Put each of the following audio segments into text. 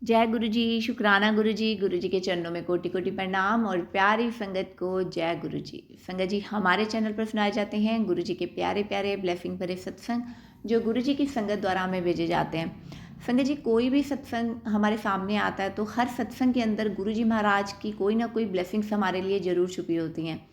जय गुरु जी, शुक्राना गुरु जी। गुरु जी के चरणों में कोटि कोटि प्रणाम और प्यारी संगत को जय गुरु जी। संगत जी, हमारे चैनल पर सुनाए जाते हैं गुरु जी के प्यारे प्यारे ब्लेसिंग भरे सत्संग, जो गुरु जी की संगत द्वारा हमें भेजे जाते हैं। संगत जी, कोई भी सत्संग हमारे सामने आता है तो हर सत्संग के अंदर गुरु जी महाराज की कोई ना कोई ब्लेसिंग्स हमारे लिए ज़रूर छुपी होती हैं।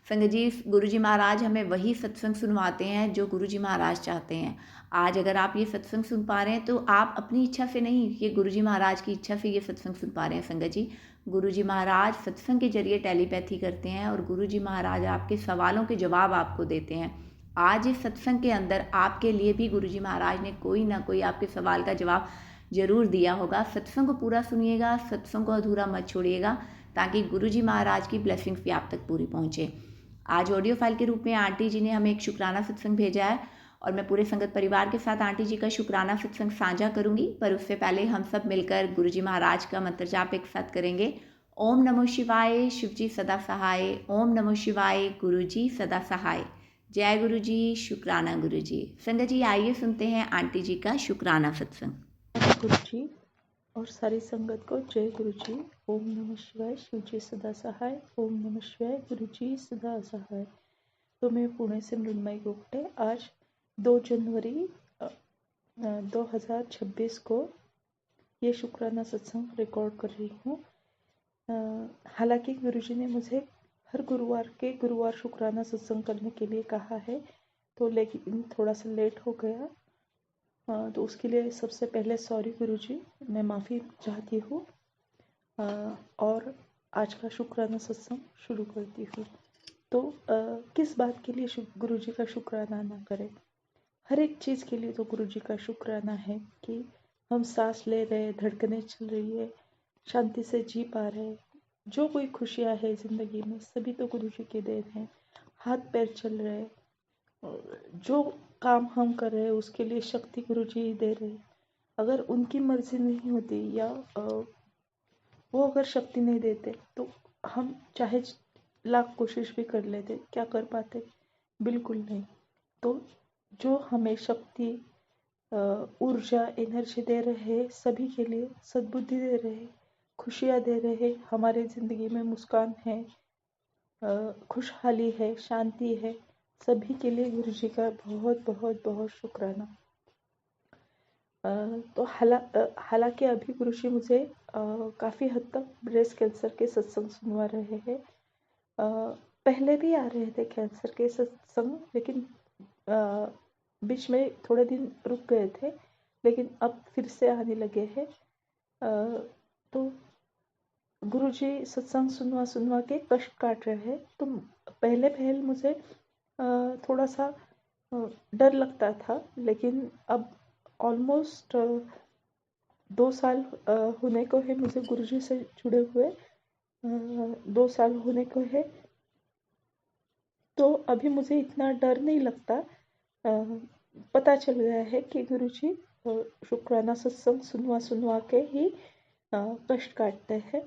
संगत जी, गुरु जी महाराज हमें वही सत्संग सुनवाते हैं जो गुरु जी महाराज चाहते हैं। आज अगर आप ये सत्संग सुन पा रहे हैं तो आप अपनी इच्छा से नहीं, ये गुरु जी महाराज की इच्छा से ये सत्संग सुन पा रहे हैं। संगत जी, गुरु जी महाराज सत्संग के जरिए टेलीपैथी करते हैं और गुरु जी महाराज आपके सवालों के जवाब आपको देते हैं। आज इस सत्संग के अंदर आपके लिए भी गुरु जी महाराज ने कोई ना कोई आपके सवाल का जवाब जरूर दिया होगा। सत्संग को पूरा सुनिएगा, सत्संग को अधूरा मत छोड़िएगा, ताकि गुरु जी महाराज की ब्लेसिंग्स भी आप तक पूरी पहुँचे। आज ऑडियो फाइल के रूप में आंटी जी ने हमें एक शुक्राना सत्संग भेजा है और मैं पूरे संगत परिवार के साथ आंटी जी का शुक्राना सत्संग साझा करूंगी, पर उससे पहले हम सब मिलकर गुरु जी महाराज का मंत्र जाप एक साथ करेंगे। ओम नमो शिवाय, शिव जी सदा सहाय। ओम नमो शिवाय, गुरु जी सदा सहाय। जय गुरु जी, शुक्राना गुरु जी। संगत जी, आइए सुनते हैं आंटी जी का शुक्राना सत्संग। गुरु जी और सारी संगत को जय गुरु जी। ओम नमः शिवाय, शिव जी सदा सहाय। ओम नमः शिवाय, गुरु जी सदा सहाय। तो मैं पुणे से मृण्मयी गोगटे आज 2 जनवरी 2026 को ये शुक्राना सत्संग रिकॉर्ड कर रही हूँ। हालांकि गुरु जी ने मुझे हर गुरुवार शुक्राना सत्संग करने के लिए कहा है, तो लेकिन थोड़ा सा लेट हो गया। तो उसके लिए सबसे पहले सॉरी गुरुजी, मैं माफ़ी चाहती हूँ। और आज का शुक्राना सत्संग शुरू करती हूँ। तो किस बात के लिए गुरुजी का शुक्राना ना करें? हर एक चीज़ के लिए तो गुरुजी का शुक्राना है कि हम सांस ले रहे, धड़कनें चल रही है, शांति से जी पा रहे, जो कोई खुशियाँ है ज़िंदगी में सभी तो गुरुजी के देन है। हाथ पैर चल रहे, जो काम हम कर रहे हैं उसके लिए शक्ति गुरुजी ही दे रहे। अगर उनकी मर्जी नहीं होती या वो अगर शक्ति नहीं देते तो हम चाहे लाख कोशिश भी कर लेते, क्या कर पाते? बिल्कुल नहीं। तो जो हमें शक्ति, ऊर्जा, एनर्जी दे रहे, सभी के लिए सद्बुद्धि दे रहे, खुशियाँ दे रहे, हमारे ज़िंदगी में मुस्कान है, खुशहाली है, शांति है, सभी के लिए गुरु जी का बहुत बहुत बहुत शुक्राना। तो हालांकि अभी गुरु जी मुझे काफ़ी हद तक ब्रेस्ट कैंसर के सत्संग सुनवा रहे हैं। पहले भी आ रहे थे कैंसर के सत्संग, लेकिन बीच में थोड़े दिन रुक गए थे, लेकिन अब फिर से आने लगे हैं। तो गुरुजी सत्संग सुनवा के कष्ट काट रहे हैं। तो पहले मुझे थोड़ा सा डर लगता था, लेकिन अब ऑलमोस्ट 2 साल होने को है मुझे गुरुजी से जुड़े हुए। 2 साल होने को है, तो अभी मुझे इतना डर नहीं लगता। पता चल गया है कि गुरुजी शुक्राना सत्संग सुनवा के ही कष्ट काटते हैं।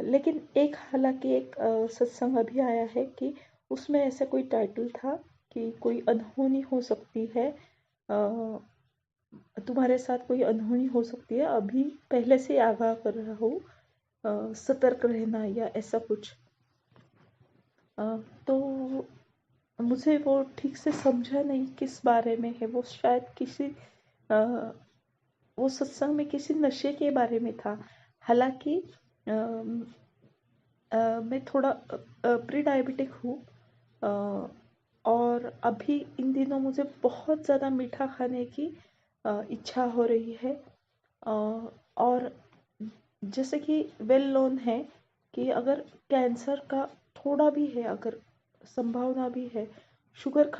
लेकिन हालांकि एक सत्संग अभी आया है कि उसमें ऐसा कोई टाइटल था कि कोई अनहोनी हो सकती है, तुम्हारे साथ कोई अनहोनी हो सकती है, अभी पहले से आगाह कर रहा हूँ, सतर्क रहना या ऐसा कुछ। तो मुझे वो ठीक से समझा नहीं किस बारे में है। वो शायद किसी वो सत्संग में किसी नशे के बारे में था। हालांकि मैं थोड़ा प्री डायबिटिक हूँ, और अभी इन दिनों मुझे बहुत ज़्यादा मीठा खाने की इच्छा हो रही है। और जैसे कि वेल नोन है कि अगर कैंसर का थोड़ा भी है, अगर संभावना भी है, शुगर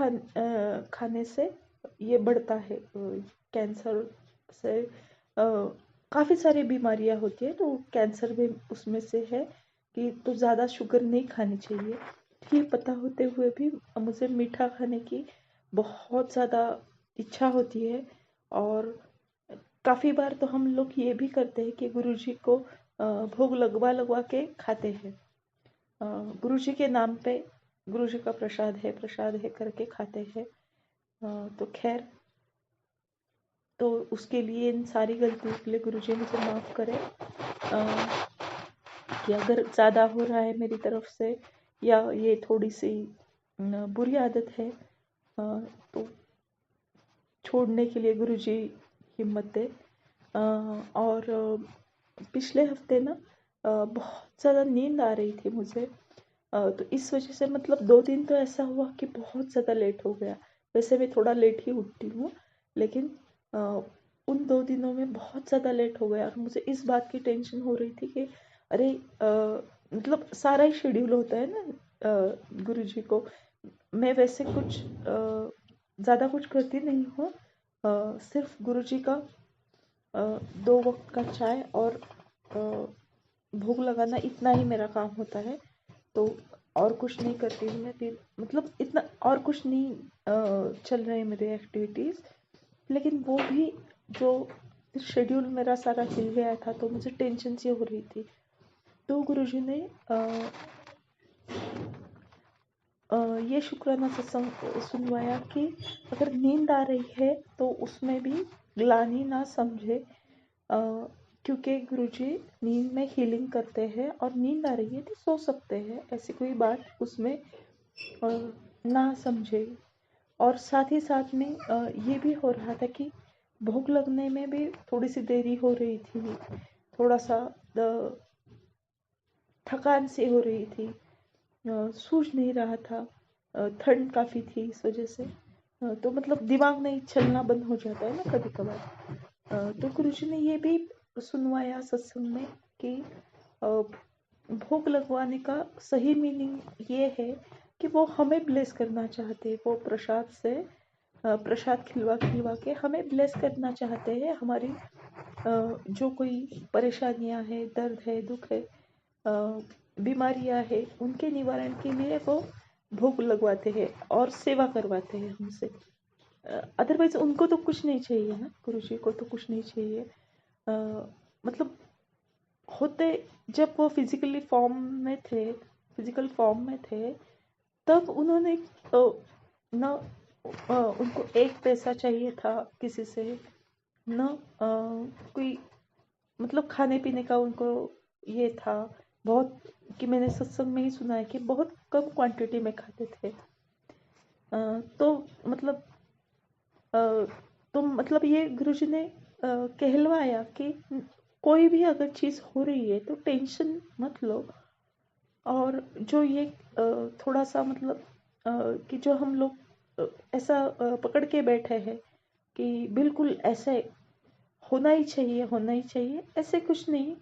खाने से ये बढ़ता है। कैंसर से काफ़ी सारी बीमारियां होती है, तो कैंसर भी उसमें से है कि तो ज़्यादा शुगर नहीं खानी चाहिए। ये पता होते हुए भी मुझे मीठा खाने की बहुत ज़्यादा इच्छा होती है। और काफ़ी बार तो हम लोग ये भी करते हैं कि गुरुजी को भोग लगवा के खाते हैं। गुरुजी के नाम पे गुरुजी का प्रसाद है करके खाते हैं। तो खैर, तो उसके लिए, इन सारी गलतियों के लिए गुरुजी मुझे माफ़ करें। कि अगर ज़्यादा हो रहा है मेरी तरफ से, या ये थोड़ी सी बुरी आदत है, तो छोड़ने के लिए गुरुजी हिम्मत दे। और पिछले हफ्ते ना बहुत ज़्यादा नींद आ रही थी मुझे, तो इस वजह से मतलब 2 दिन तो ऐसा हुआ कि बहुत ज़्यादा लेट हो गया। वैसे मैं थोड़ा लेट ही उठती हूँ, लेकिन अ, उन 2 दिनों में बहुत ज़्यादा लेट हो गया, और मुझे इस बात की टेंशन हो रही थी कि अरे, मतलब सारा ही शेड्यूल होता है ना गुरुजी को। मैं वैसे कुछ ज़्यादा कुछ करती नहीं हूँ, सिर्फ गुरुजी का 2 वक्त का चाय और भोग लगाना, इतना ही मेरा काम होता है। तो और कुछ नहीं करती हूँ मैं फिर, मतलब इतना और कुछ नहीं चल रहे हैं मेरे एक्टिविटीज़। लेकिन वो भी जो शेड्यूल मेरा सारा हिल गया था, तो मुझे टेंशन सी हो रही थी। तो गुरुजी ने ये शुक्राना सत्संग सुनवाया कि अगर नींद आ रही है तो उसमें भी ग्लानि ना समझे, क्योंकि गुरुजी नींद में हीलिंग करते हैं, और नींद आ रही है तो सो सकते हैं, ऐसी कोई बात उसमें ना समझे। और साथ ही साथ में ये भी हो रहा था कि भूख लगने में भी थोड़ी सी देरी हो रही थी, थोड़ा सा थकान सी हो रही थी, सूझ नहीं रहा था, ठंड काफ़ी थी इस वजह से। तो मतलब दिमाग नहीं चलना बंद हो जाता है ना कभी कभार। तो गुरुजी ने ये भी सुनवाया सत्संग में कि भोग लगवाने का सही मीनिंग ये है कि वो हमें ब्लेस करना चाहते हैं, वो प्रसाद से प्रसाद खिलवा खिलवा के हमें ब्लेस करना चाहते हैं। हमारी जो कोई परेशानियां हैं, दर्द है, दुख है, बीमारियां हैं, उनके निवारण के लिए वो भोग लगवाते हैं और सेवा करवाते हैं हमसे। अदरवाइज उनको तो कुछ नहीं चाहिए ना, गुरुजी को तो कुछ नहीं चाहिए। मतलब होते, जब वो फिजिकली फॉर्म में थे, फिजिकल फॉर्म में थे, तब उन्होंने न उनको एक पैसा चाहिए था किसी से, न कोई मतलब खाने पीने का उनको ये था बहुत, कि मैंने सत्संग में ही सुना है कि बहुत कम क्वांटिटी में खाते थे। तो मतलब ये गुरुजी ने कहलवाया कि कोई भी अगर चीज़ हो रही है तो टेंशन मत लो। और जो ये थोड़ा सा मतलब कि जो हम लोग ऐसा पकड़ के बैठे हैं कि बिल्कुल ऐसे होना ही चाहिए, होना ही चाहिए, ऐसे कुछ नहीं,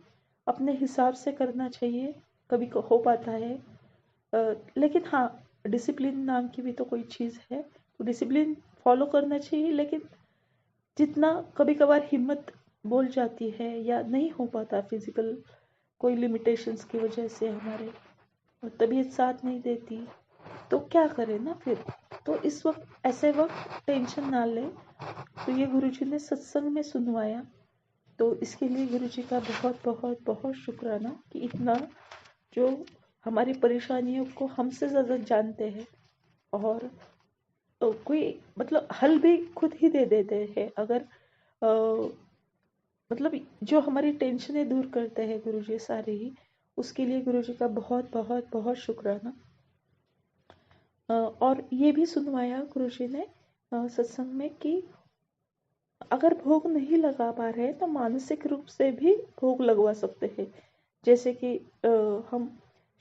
अपने हिसाब से करना चाहिए, कभी को हो पाता है। लेकिन हाँ, डिसिप्लिन नाम की भी तो कोई चीज़ है, तो डिसिप्लिन फॉलो करना चाहिए। लेकिन जितना कभी कभार हिम्मत बोल जाती है या नहीं हो पाता, फिजिकल कोई लिमिटेशंस की वजह से हमारे तबीयत साथ नहीं देती, तो क्या करें ना फिर। तो इस वक्त, ऐसे वक्त टेंशन ना ले। तो ये गुरुजी ने सत्संग में सुनवाया, तो इसके लिए गुरुजी का बहुत बहुत बहुत शुक्राना कि इतना जो हमारी परेशानियों को हमसे ज़्यादा जानते हैं, और तो कोई मतलब हल भी खुद ही दे देते हैं। अगर मतलब जो हमारी टेंशनें दूर करते हैं गुरुजी सारे ही, उसके लिए गुरुजी का बहुत बहुत बहुत शुक्राना। और ये भी सुनवाया गुरुजी ने सत्संग में कि अगर भोग नहीं लगा पा रहे तो मानसिक रूप से भी भोग लगवा सकते हैं। जैसे कि हम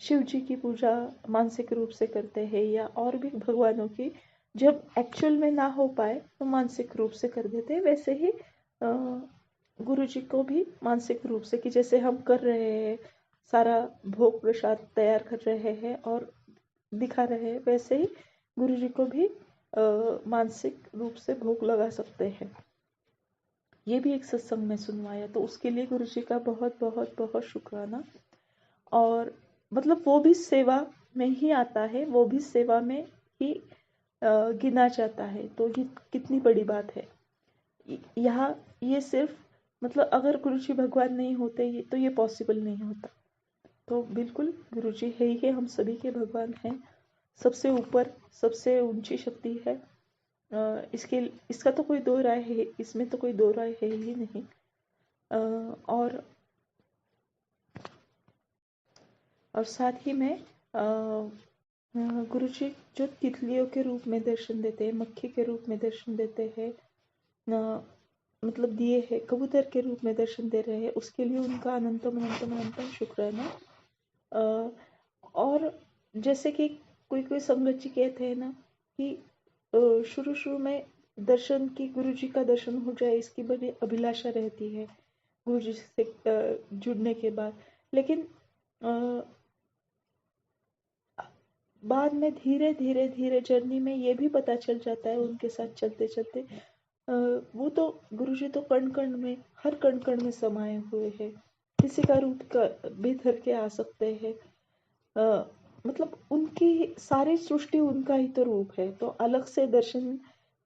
शिव जी की पूजा मानसिक रूप से करते हैं, या और भी भगवानों की, जब एक्चुअल में ना हो पाए तो मानसिक रूप से कर देते हैं। वैसे ही गुरु जी को भी मानसिक रूप से, कि जैसे हम कर रहे हैं, सारा भोग प्रसाद तैयार कर रहे हैं और दिखा रहे हैं, वैसे ही गुरु जी को भी मानसिक रूप से भोग लगा सकते हैं। ये भी एक सत्संग में सुनवाया, तो उसके लिए गुरु जी का बहुत बहुत बहुत शुक्राना। और मतलब वो भी सेवा में ही आता है, वो भी सेवा में ही गिना जाता है। तो ये कितनी बड़ी बात है। यहाँ ये सिर्फ मतलब अगर गुरु जी भगवान नहीं होते ये, तो ये पॉसिबल नहीं होता। तो बिल्कुल गुरु जी है ही है, हम सभी के भगवान हैं, सबसे ऊपर सबसे ऊंची शक्ति है। इसके इसका तो कोई दो राय है, इसमें तो कोई दो राय है ही नहीं। और साथ ही में गुरुजी जो तितलियों के रूप में दर्शन देते हैं, मक्खी के रूप में दर्शन देते हैं, मतलब दिए है, कबूतर के रूप में दर्शन दे रहे हैं, उसके लिए उनका अनंतम अनंतम अनंतम शुक्राना। और जैसे कि कोई कोई संगत जी कहते हैं ना कि शुरू शुरू में दर्शन की, गुरु जी का दर्शन हो जाए, इसकी बड़ी अभिलाषा रहती है गुरु जी से जुड़ने के बाद। लेकिन बाद में धीरे धीरे धीरे जर्नी में ये भी पता चल जाता है उनके साथ चलते चलते, वो तो गुरुजी तो कण कण में, हर कण कण में समाये हुए हैं, किसी का रूप का भी धर के आ सकते हैं। मतलब उनकी सारी सृष्टि उनका ही तो रूप है, तो अलग से दर्शन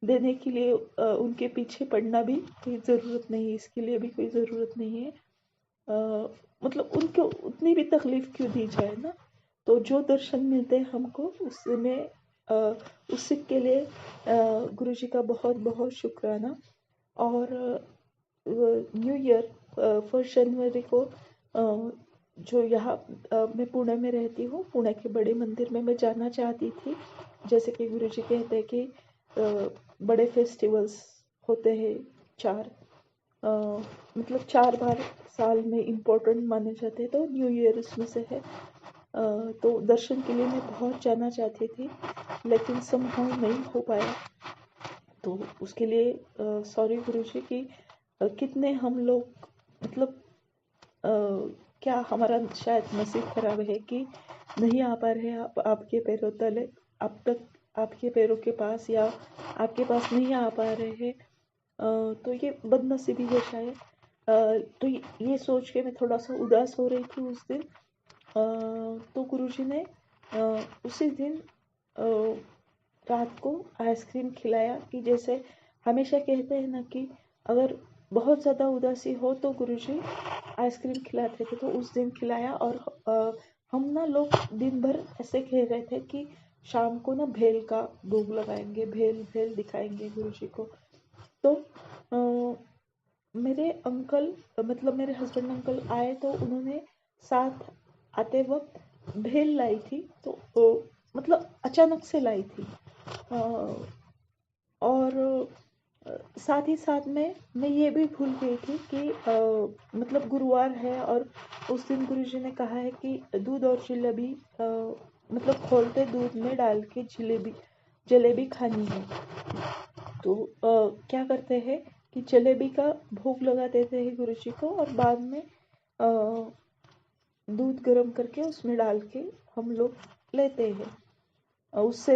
देने के लिए उनके पीछे पड़ना भी कोई ज़रूरत नहीं, इसके लिए भी कोई ज़रूरत नहीं है। मतलब उनको उतनी भी तकलीफ क्यों दी जाए ना। तो जो दर्शन मिलते हैं हमको, उसमें उस के लिए गुरुजी का बहुत बहुत शुक्राना। और न्यू ईयर 1 जनवरी को जो यहाँ मैं पुणे में रहती हूँ, पुणे के बड़े मंदिर में मैं जाना चाहती थी। जैसे कि गुरुजी कहते हैं कि बड़े फेस्टिवल्स होते हैं 4, मतलब 4 बार साल में इम्पोर्टेंट माने जाते हैं, तो न्यू ईयर उसमें से है। तो दर्शन के लिए मैं बहुत जाना चाहती थी, लेकिन समहाउ नहीं हो पाया। तो उसके लिए सॉरी गुरुजी कि कितने हम लोग, मतलब क्या हमारा शायद नसीब खराब है कि नहीं आ पा रहे आप आपके पैरों तले, अब तक आपके पैरों के पास, या आपके पास नहीं आ पा रहे हैं। तो ये बदनसीबी है शायद। तो ये सोच के मैं थोड़ा सा उदास हो रही थी उस दिन। तो गुरुजी ने उसी दिन रात को आइसक्रीम खिलाया, कि जैसे हमेशा कहते हैं ना कि अगर बहुत ज़्यादा उदासी हो तो गुरुजी आइसक्रीम खिलाते थे, तो उस दिन खिलाया। और हम ना लोग दिन भर ऐसे कह रहे थे कि शाम को ना भेल का भोग लगाएंगे, भेल भेल दिखाएंगे गुरुजी को। तो मेरे अंकल, मतलब मेरे हस्बैंड अंकल आए, तो उन्होंने साथ आते वक्त भेल लाई थी। तो मतलब अचानक से लाई थी। और साथ ही साथ में मैं ये भी भूल गई थी कि मतलब गुरुवार है, और उस दिन गुरुजी ने कहा है कि दूध और जलेबी, मतलब खोलते दूध में डाल के जलेबी खानी है। तो क्या करते हैं कि जलेबी का भोग लगा देते हैं गुरुजी को, और बाद में दूध गर्म करके उसमें डाल के हम लोग लेते हैं। उससे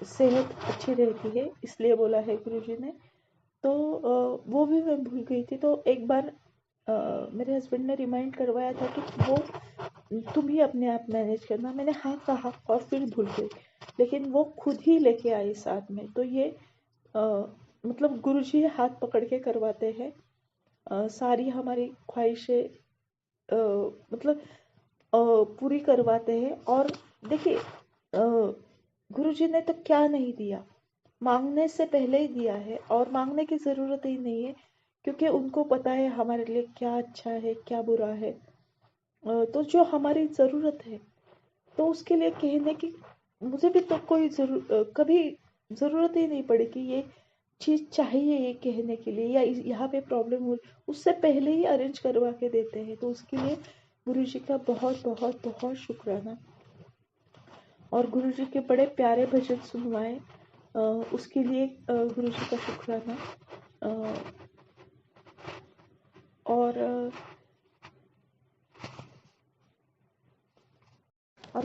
सेहत अच्छी रहती है, इसलिए बोला है गुरुजी ने। तो वो भी मैं भूल गई थी। तो एक बार मेरे हस्बैंड ने रिमाइंड करवाया था कि वो तुम ही अपने आप मैनेज करना। मैंने हाँ कहा और फिर भूल गई, लेकिन वो खुद ही लेके आई साथ में। तो ये मतलब गुरुजी हाथ पकड़ के करवाते हैं सारी हमारी ख्वाहिशें, मतलब पूरी करवाते हैं। और देखिए, गुरुजी ने तो क्या नहीं दिया, मांगने से पहले ही दिया है, और मांगने की ज़रूरत ही नहीं है, क्योंकि उनको पता है हमारे लिए क्या अच्छा है क्या बुरा है। तो जो हमारी ज़रूरत है, तो उसके लिए कहने की मुझे भी तो कोई कभी ज़रूरत ही नहीं पड़ी कि ये चीज़ चाहिए, ये कहने के लिए, या यहाँ पे प्रॉब्लम हो, उससे पहले ही अरेंज करवा के देते हैं। तो उसके लिए गुरु जी का बहुत बहुत बहुत शुक्राना। और गुरु जी के बड़े प्यारे भजन सुनवाए, उसके लिए गुरु जी का शुक्राना। और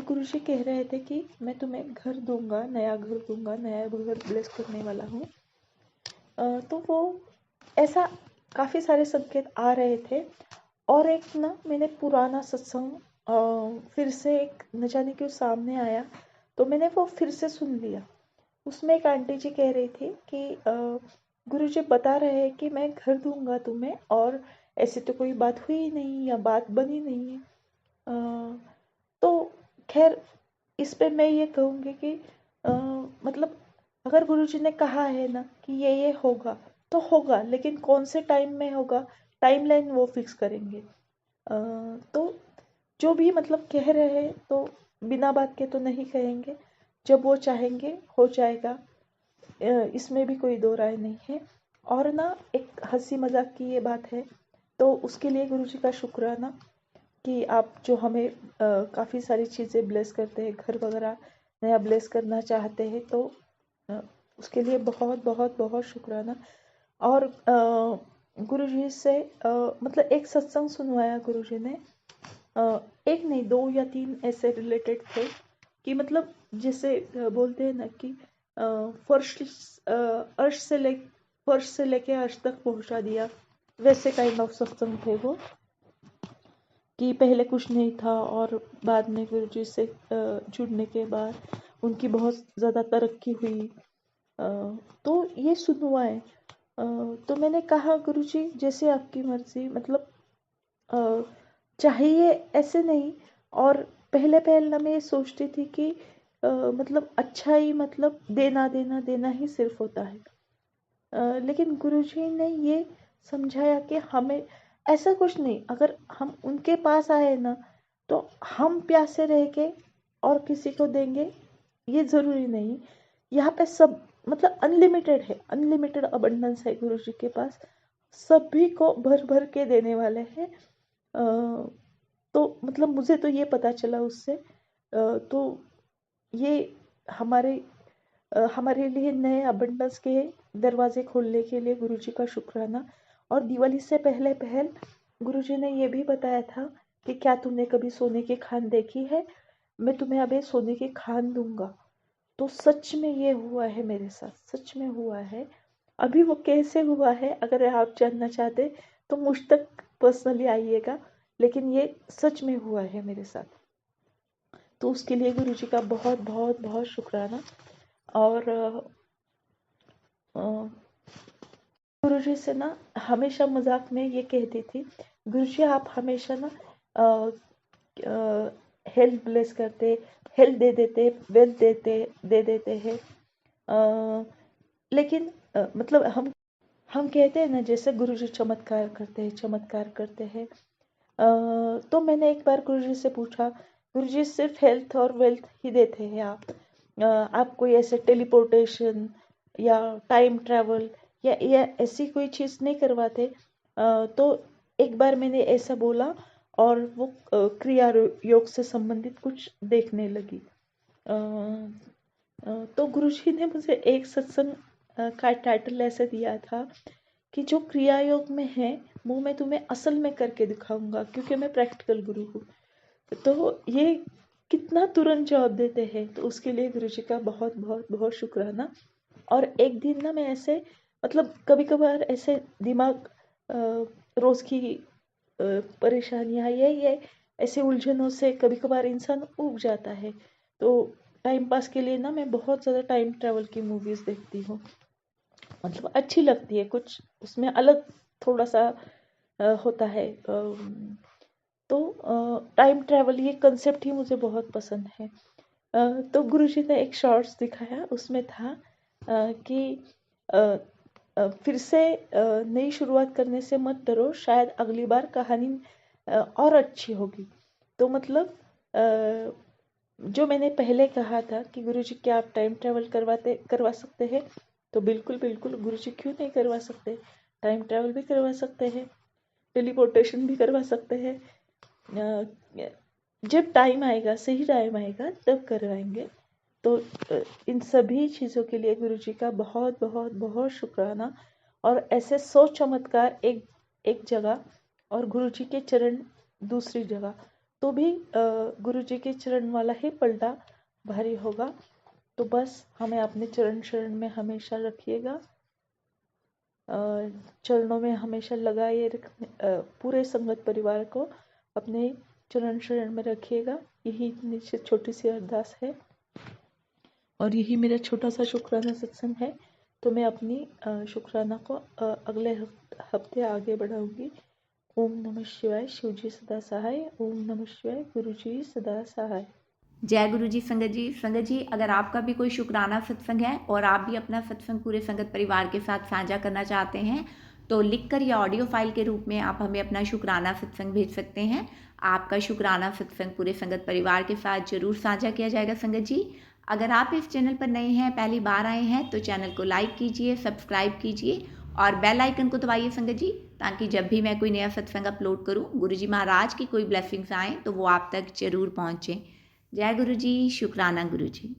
गुरु जी कह रहे थे कि मैं तुम्हें घर दूंगा, नया घर दूंगा, नया घर ब्लेस करने वाला हूँ। तो वो ऐसा काफ़ी सारे संकेत आ रहे थे। और एक ना मैंने पुराना सत्संग फिर से एक न जाने क्यों सामने आया, तो मैंने वो फिर से सुन लिया। उसमें एक आंटी जी कह रही थी कि गुरु जी बता रहे हैं कि मैं घर दूंगा तुम्हें, और ऐसी तो कोई बात हुई नहीं या बात बनी नहीं है। तो खैर, इस पे मैं ये कहूँगी कि मतलब अगर गुरुजी ने कहा है ना कि ये होगा तो होगा, लेकिन कौन से टाइम में होगा, टाइमलाइन वो फिक्स करेंगे। तो जो भी मतलब कह रहे हैं तो बिना बात के तो नहीं कहेंगे, जब वो चाहेंगे हो जाएगा, इसमें भी कोई दो राय नहीं है। और ना एक हंसी मजाक की ये बात है, तो उसके लिए गुरुजी का शुक्राना कि आप जो हमें काफ़ी सारी चीज़ें ब्लेस करते हैं, घर वगैरह नया ब्लेस करना चाहते हैं, तो अ, उसके लिए बहुत बहुत बहुत शुक्राना। और गुरुजी से मतलब एक सत्संग सुनवाया गुरुजी ने, एक नहीं दो या तीन ऐसे रिलेटेड थे कि मतलब जैसे बोलते हैं ना कि फर्श अर्श से ले फर्श से लेके अर्श तक पहुंचा दिया, वैसे काइंड ऑफ सत्संग थे वो, कि पहले कुछ नहीं था और बाद में गुरुजी से जुड़ने के बाद उनकी बहुत ज़्यादा तरक्की हुई। तो ये सुनवाए, तो मैंने कहा गुरुजी जैसे आपकी मर्जी, मतलब अ, चाहिए ऐसे नहीं। और पहले पहले ना मैं ये सोचती थी कि मतलब अच्छा ही, मतलब देना देना देना ही सिर्फ होता है। लेकिन गुरुजी ने ये समझाया कि हमें ऐसा कुछ नहीं, अगर हम उनके पास आए ना तो हम प्यासे रह के और किसी को देंगे, ये जरूरी नहीं। यहाँ पे सब मतलब अनलिमिटेड है, अनलिमिटेड अबंडेंस है गुरुजी के पास, सभी को भर भर के देने वाले हैं। तो मतलब मुझे तो ये पता चला उससे। तो ये हमारे हमारे लिए नए अबंडेंस के दरवाजे खोलने के लिए गुरुजी का शुक्राना। और दिवाली से पहले पहल गुरुजी ने ये भी बताया था कि क्या तुमने कभी सोने की खान देखी है, मैं तुम्हें अभी सोने की खान दूंगा। तो सच में ये हुआ है मेरे साथ, सच में हुआ है। अभी वो कैसे हुआ है अगर आप जानना चाहते तो मुझ तक पर्सनली आइएगा, लेकिन ये सच में हुआ है मेरे साथ। तो उसके लिए गुरुजी का बहुत बहुत बहुत शुक्राना। और गुरुजी से ना हमेशा मजाक में ये कहती थी, गुरुजी आप हमेशा ना हेल्थ ब्लेस करते, हेल्थ दे देते, वेल्थ दे देते हैं। लेकिन मतलब हम कहते हैं ना जैसे गुरुजी चमत्कार करते हैं, चमत्कार करते हैं। तो मैंने एक बार गुरुजी से पूछा, गुरुजी सिर्फ हेल्थ और वेल्थ ही देते हैं आप कोई ऐसे टेलीपोर्टेशन या टाइम ट्रैवल या ऐसी कोई चीज़ नहीं करवाते? तो एक बार मैंने ऐसा बोला और वो क्रिया योग से संबंधित कुछ देखने लगी। तो गुरुजी ने मुझे एक सत्संग का टाइटल ऐसे दिया था कि जो क्रिया योग में है वो मैं तुम्हें असल में करके दिखाऊंगा, क्योंकि मैं प्रैक्टिकल गुरु हूँ। तो ये कितना तुरंत जवाब देते हैं, तो उसके लिए गुरुजी का बहुत बहुत बहुत शुक्राना। और एक दिन ना मैं ऐसे मतलब कभी कभार ऐसे दिमाग रोज की परेशानियां ये ऐसे उलझनों से कभी कभार इंसान ऊब जाता है। तो टाइम पास के लिए ना मैं बहुत ज़्यादा टाइम ट्रैवल की मूवीज़ देखती हूँ, मतलब अच्छी लगती है, कुछ उसमें अलग थोड़ा सा होता है। तो टाइम ट्रैवल ये कंसेप्ट ही मुझे बहुत पसंद है। तो गुरुजी ने एक शॉर्ट्स दिखाया, उसमें था कि अ, फिर से नई शुरुआत करने से मत डरो, शायद अगली बार कहानी और अच्छी होगी। तो मतलब जो मैंने पहले कहा था कि गुरुजी क्या आप टाइम ट्रैवल करवा सकते हैं, तो बिल्कुल बिल्कुल गुरुजी क्यों नहीं करवा सकते, टाइम ट्रैवल भी करवा सकते हैं, टेलीपोर्टेशन भी करवा सकते हैं। जब टाइम आएगा, सही टाइम आएगा तब करवाएंगे। तो इन सभी चीज़ों के लिए गुरुजी का बहुत बहुत बहुत शुक्राना। और ऐसे 100 चमत्कार एक एक जगह और गुरुजी के चरण दूसरी जगह, तो भी गुरुजी के चरण वाला ही पलटा भारी होगा। तो बस हमें अपने चरण शरण में हमेशा रखिएगा, चरणों में हमेशा लगाए रखने, पूरे संगत परिवार को अपने चरण शरण में रखिएगा। यही इतनी छोटी सी अरदास है और यही मेरा छोटा सा शुक्राना सत्संग है। तो मैं अपनी शुक्राना को अगले हफ्ते आगे बढ़ाऊंगी। ओम नमः शिवाय, शिव जी सदा सहाय। ओम नमः शिवाय, गुरु जी सदा सहाय। जय गुरु जी। संगत जी अगर आपका भी कोई शुक्राना सत्संग है और आप भी अपना सत्संग पूरे संगत परिवार के साथ साझा करना चाहते हैं तो लिखकर या ऑडियो फाइल के रूप में आप हमें अपना शुक्राना सत्संग भेज सकते हैं। आपका शुक्राना सत्संग पूरे संगत परिवार के साथ जरूर साझा किया जाएगा। संगत जी अगर आप इस चैनल पर नए हैं, पहली बार आए हैं तो चैनल को लाइक कीजिए, सब्सक्राइब कीजिए और बेल आइकन को दबाइए संगत जी, ताकि जब भी मैं कोई नया सत्संग अपलोड करूं, गुरु जी महाराज की कोई ब्लेसिंग्स आएँ तो वो आप तक जरूर पहुँचें। जय गुरु जी। शुक्राना गुरु जी।